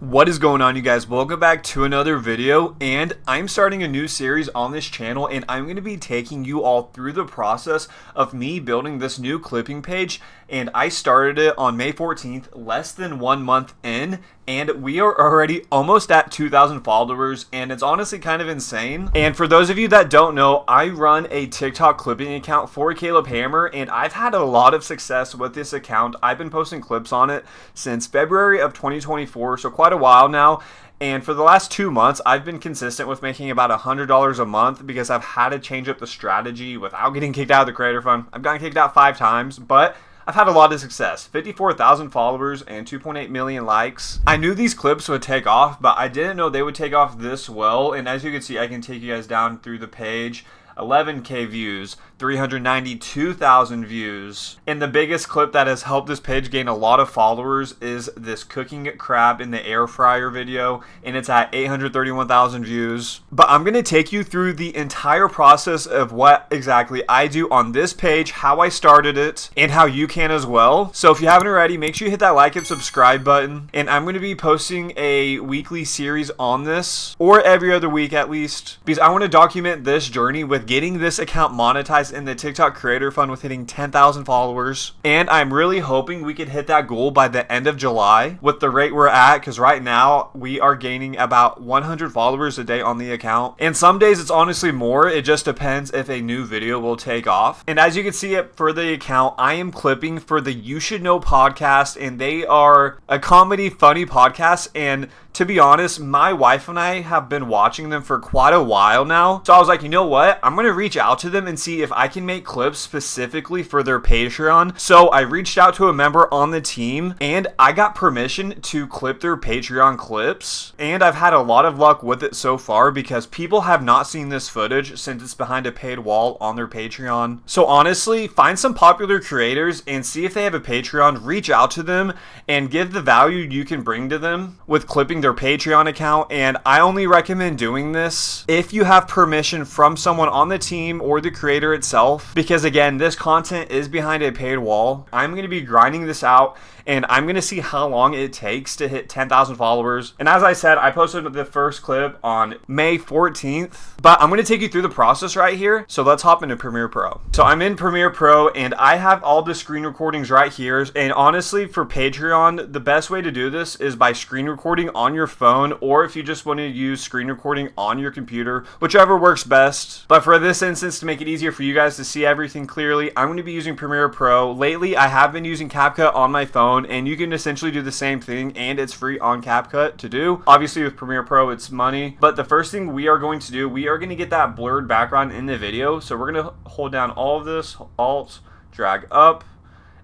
What is going on, you guys? Welcome back to another video, and I'm starting a new series on this channel, and I'm going to be taking you all through the process of me building this new clipping page. And I started it on May 14th, less than 1 month in, and we are already almost at 2,000 followers, and it's honestly kind of insane. And for those of you that don't know, I run a TikTok clipping account for Caleb Hammer, and I've had a lot of success with this account. I've been posting clips on it since February of 2024, so quite a while now. And for the last 2 months, I've been consistent with making about $100 a month because I've had to change up the strategy without getting kicked out of the creator fund. I've gotten kicked out 5 times, but I've had a lot of success. 54,000 followers and 2.8 million likes. I knew these clips would take off, but I didn't know they would take off this well. And as you can see, I can take you guys down through the page. 11K views, 392,000 views. And the biggest clip that has helped this page gain a lot of followers is this cooking crab in the air fryer video, and it's at 831,000 views. But I'm going to take you through the entire process of what exactly I do on this page, how I started it, and how you can as well. So if you haven't already, make sure you hit that like and subscribe button. And I'm going to be posting a weekly series on this, or every other week at least, because I want to document this journey with getting this account monetized in the TikTok creator fund with hitting 10,000 followers. And I'm really hoping we could hit that goal by the end of July with the rate we're at, because right now we are gaining about 100 followers a day on the account. And some days it's honestly more. It just depends if a new video will take off. And as you can see it for the account, I am clipping for the You Should Know podcast, and they are a comedy funny podcast. And to be honest, my wife and I have been watching them for quite a while now. So I was like, you know what? I'm going to reach out to them and see if I can make clips specifically for their Patreon. So I reached out to a member on the team, and I got permission to clip their Patreon clips. And I've had a lot of luck with it so far because people have not seen this footage since it's behind a paid wall on their Patreon. So honestly, find some popular creators and see if they have a Patreon, reach out to them, and give the value you can bring to them with clipping their Patreon account. And I only recommend doing this if you have permission from someone on the team or the creator itself, because again, this content is behind a paid wall. I'm going to be grinding this out, and I'm going to see how long it takes to hit 10,000 followers. And as I said, I posted the first clip on May 14th, but I'm going to take you through the process right here. So let's hop into Premiere Pro. So I'm in Premiere Pro, and I have all the screen recordings right here. And honestly, for Patreon, the best way to do this is by screen recording on your phone, or if you just want to use screen recording on your computer, whichever works best. But for this instance, to make it easier for you guys to see everything clearly, I'm going to be using Premiere Pro. Lately, I have been using CapCut on my phone, and you can essentially do the same thing, and it's free on CapCut to do. Obviously with Premiere Pro it's money, but the first thing we are going to do, we are going to get that blurred background in the video. So we're going to hold down all of this, Alt, drag up,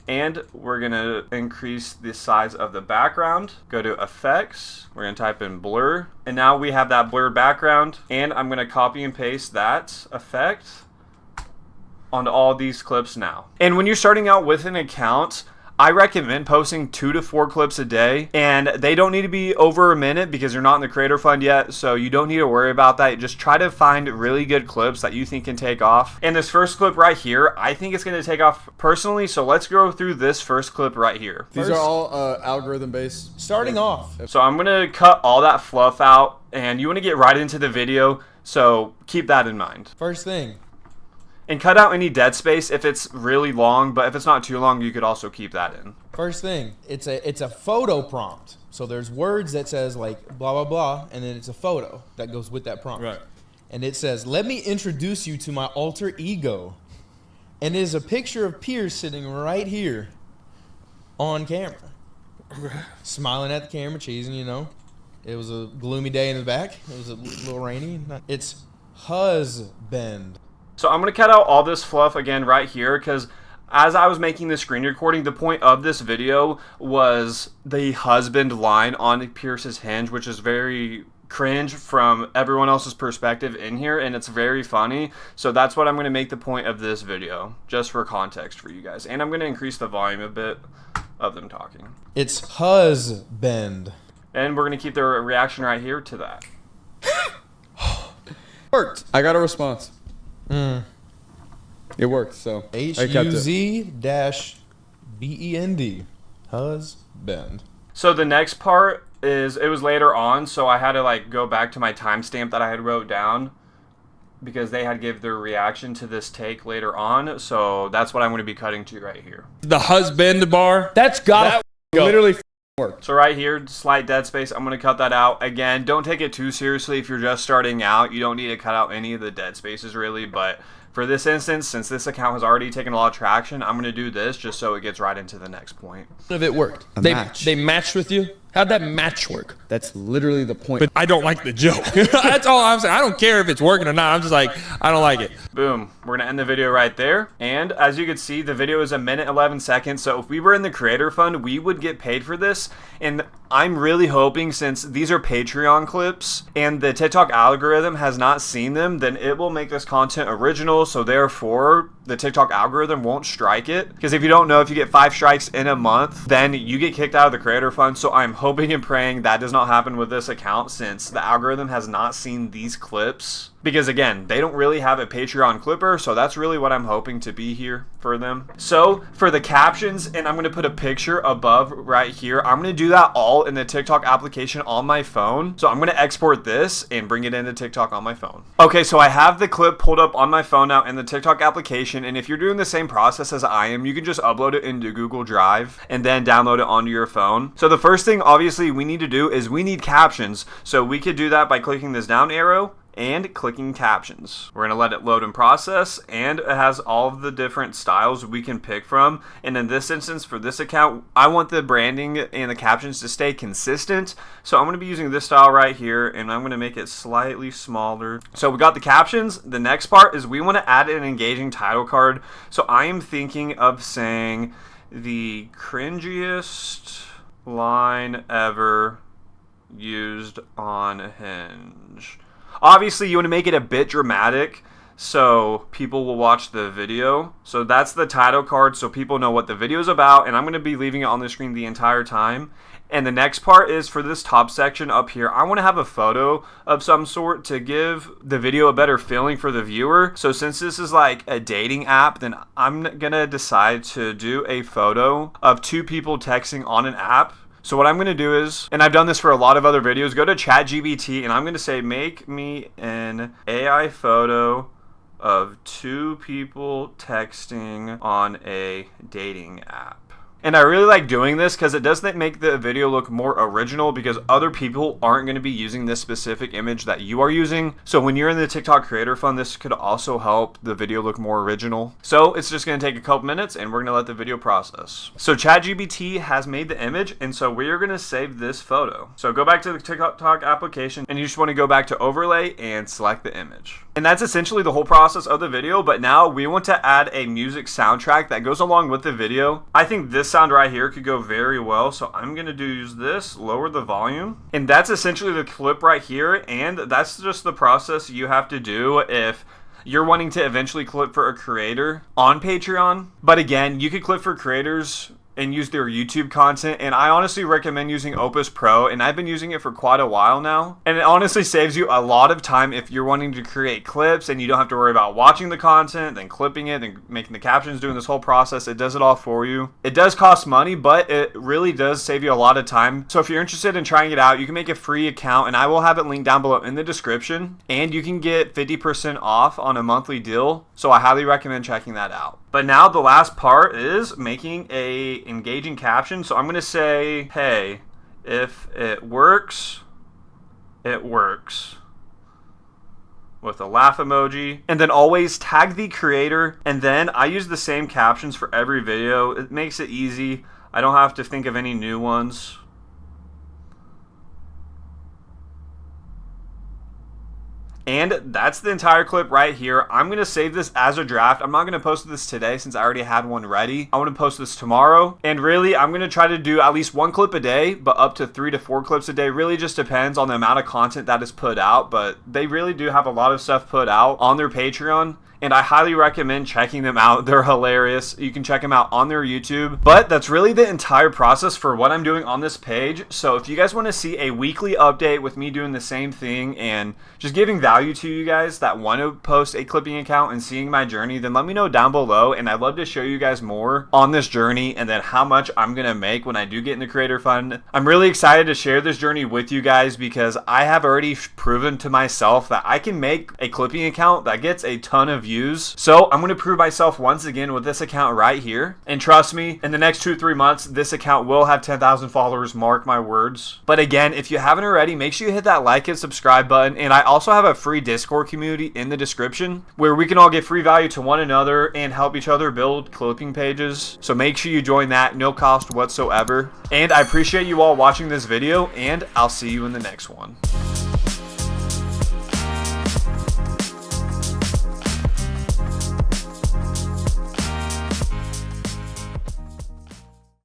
and we're going to increase the size of the background. Go to effects, we're going to type in blur, and now we have that blurred background. And I'm going to copy and paste that effect onto all these clips now. And when you're starting out with an account, I recommend posting 2 to 4 clips a day, and they don't need to be over a minute because you're not in the creator fund yet, so you don't need to worry about that. Just try to find really good clips that you think can take off. And this first clip right here, I think it's going to take off personally, so let's go through this first clip right here. These are all algorithm based. Starting off. So I'm going to cut all that fluff out, and you want to get right into the video, so keep that in mind. First thing. And cut out any dead space if it's really long, but if it's not too long, you could also keep that in. First thing, it's a photo prompt. So there's words that says like blah, blah, blah, and then it's a photo that goes with that prompt. Right. And it says, let me introduce you to my alter ego. And there's a picture of Pierce sitting right here on camera. Smiling at the camera, cheesing, you know. It was a gloomy day in the back. It was a little rainy. It's husband. So I'm going to cut out all this fluff again right here, because as I was making the screen recording, the point of this video was the husband line on Pierce's hinge, which is very cringe from everyone else's perspective in here, and it's very funny. So that's what I'm going to make the point of this video, just for context for you guys. And I'm going to increase the volume a bit of them talking. It's husband. And we're going to keep the reaction right here to that. Worked. I got a response. It worked, so I kept it. HUZ-BEND. Husband. So the next part is it was later on, so I had to like go back to my timestamp that I had wrote down because they had give their reaction to this take later on. So that's what I'm going to be cutting to right here. The husband bar. That's gotta go. Literally work. So right here, slight dead space, I'm going to cut that out. Again, don't take it too seriously if you're just starting out. You don't need to cut out any of the dead spaces really, but for this instance, since this account has already taken a lot of traction, I'm going to do this just so it gets right into the next point. If it worked. Match. They matched with you? How'd that match work? That's literally the point. But I don't like the joke. That's all I'm saying. I don't care if it's working or not. I'm just like, I don't like it. Boom. We're going to end the video right there. And as you can see, the video is 1:11. So if we were in the creator fund, we would get paid for this. And I'm really hoping, since these are Patreon clips and the TikTok algorithm has not seen them, then it will make this content original. So therefore, the TikTok algorithm won't strike it. Because if you don't know, if you get 5 strikes in a month, then you get kicked out of the creator fund. So I'm hoping and praying that does not happen with this account, since the algorithm has not seen these clips. Because again, they don't really have a Patreon clipper, so that's really what I'm hoping to be here for them. So for the captions, and I'm going to put a picture above right here, I'm going to do that all in the TikTok application on my phone. So I'm going to export this and bring it into TikTok on my phone. Okay, so I have the clip pulled up on my phone now in the TikTok application, and if you're doing the same process as I am, you can just upload it into Google Drive and then download it onto your phone. So the first thing obviously we need to do is we need captions. So we could do that by clicking this down arrow and clicking captions. We're going to let it load and process, and it has all of the different styles we can pick from. And in this instance, for this account, I want the branding and the captions to stay consistent. So I'm going to be using this style right here, and I'm going to make it slightly smaller. So we got the captions. The next part is we want to add an engaging title card. So I am thinking of saying the cringiest line ever used on Hinge. Obviously, you want to make it a bit dramatic so people will watch the video. So that's the title card so people know what the video is about, and I'm going to be leaving it on the screen the entire time. And the next part is for this top section up here, I want to have a photo of some sort to give the video a better feeling for the viewer. So since this is like a dating app, then I'm going to decide to do a photo of 2 people texting on an app. So what I'm going to do is, and I've done this for a lot of other videos, go to ChatGPT and I'm going to say, make me an AI photo of 2 people texting on a dating app. And I really like doing this because it does make the video look more original, because other people aren't going to be using this specific image that you are using. So when you're in the TikTok Creator Fund, this could also help the video look more original. So it's just going to take a couple minutes and we're going to let the video process. So ChatGPT has made the image, and so we are going to save this photo. So go back to the TikTok application and you just want to go back to overlay and select the image. And that's essentially the whole process of the video, but now we want to add a music soundtrack that goes along with the video. I think this sound right here could go very well, so I'm going to use this, lower the volume, and that's essentially the clip right here, and that's just the process you have to do if you're wanting to eventually clip for a creator on Patreon. But again, you could clip for creators and use their YouTube content, and I honestly recommend using Opus Pro, and I've been using it for quite a while now, and it honestly saves you a lot of time if you're wanting to create clips and you don't have to worry about watching the content, then clipping it, then making the captions, doing this whole process. It does it all for you. It does cost money, but it really does save you a lot of time. So if you're interested in trying it out, you can make a free account, and I will have it linked down below in the description, and you can get 50% off on a monthly deal, so I highly recommend checking that out. But now the last part is making a engaging caption. So I'm going to say, hey, if it works, it works, with a laugh emoji, and then always tag the creator. And then I use the same captions for every video. It makes it easy. I don't have to think of any new ones. And that's the entire clip right here. I'm going to save this as a draft. I'm not going to post this today since I already had one ready. I want to post this tomorrow. And really, I'm going to try to do at least 1 clip a day, but up to 3 to 4 clips a day. Really just depends on the amount of content that is put out. But they really do have a lot of stuff put out on their Patreon. and I highly recommend checking them out. They're hilarious. You can check them out on their YouTube. But that's really the entire process for what I'm doing on this page. So if you guys want to see a weekly update with me doing the same thing and just giving value to you guys that want to post a clipping account and seeing my journey, then let me know down below, and I'd love to show you guys more on this journey and then how much I'm gonna make when I do get in the creator fund. I'm really excited to share this journey with you guys because I have already proven to myself that I can make a clipping account that gets a ton of views. So I'm gonna prove myself once again with this account right here, and trust me, in the next 2-3 months this account will have 10,000 followers, mark my words. But again, if you haven't already, make sure you hit that like and subscribe button, and I also have a free Discord community in the description where we can all get free value to one another and help each other build clipping pages. So make sure you join that, no cost whatsoever. And I appreciate you all watching this video, and I'll see you in the next one.